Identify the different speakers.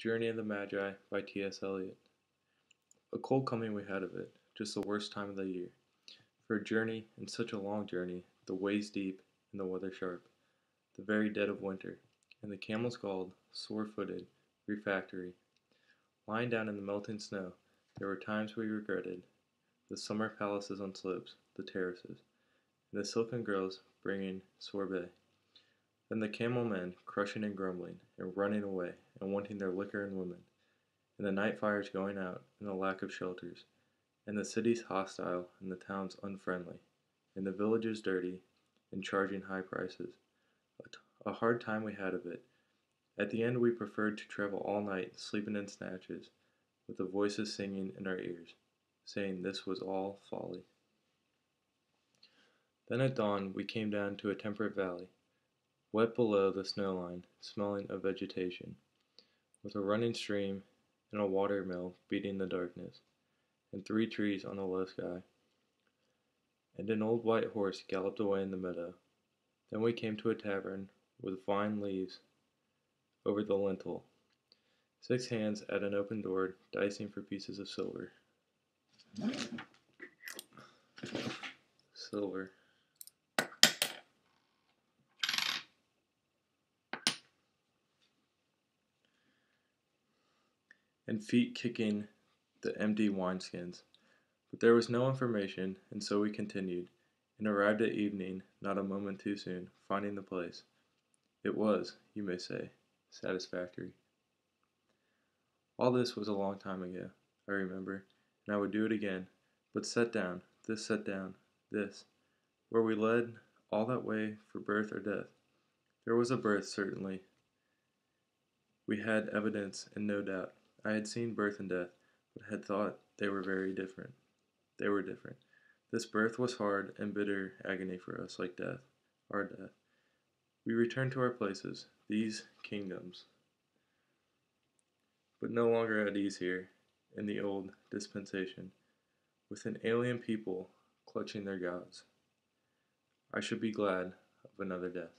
Speaker 1: Journey of the Magi by T.S. Eliot. A cold coming we had of it, just the worst time of the year. For a journey, and such a long journey, the ways deep and the weather sharp, the very dead of winter, and the camels galled, sore-footed, refractory. Lying down in the melting snow, there were times we regretted the summer palaces on slopes, the terraces, and the silken girls bringing sorbet. Then the camel men crushing and grumbling, and running away, and wanting their liquor and women, and the night fires going out, and the lack of shelters, and the cities hostile, and the towns unfriendly, and the villages dirty, and charging high prices. A hard time we had of it. At the end we preferred to travel all night, sleeping in snatches, with the voices singing in our ears, saying this was all folly. Then at dawn we came down to a temperate valley, wet below the snow line, smelling of vegetation, with a running stream and a water mill beating the darkness, and 3 trees on the low sky. And an old white horse galloped away in the meadow. Then we came to a tavern with vine leaves over the lintel, 6 hands at an open door dicing for pieces of silver. Silver. And feet kicking the empty wineskins. But there was no information, and so we continued, and arrived at evening, not a moment too soon, finding the place. It was, you may say, satisfactory. All this was a long time ago, I remember, and I would do it again, but set down, this, where we led all that way for birth or death. There was a birth, certainly. We had evidence and no doubt. I had seen birth and death, but had thought they were very different. They were different. This birth was hard and bitter agony for us, like death, our death. We returned to our places, these kingdoms, but no longer at ease here, in the old dispensation, with an alien people clutching their gods. I should be glad of another death.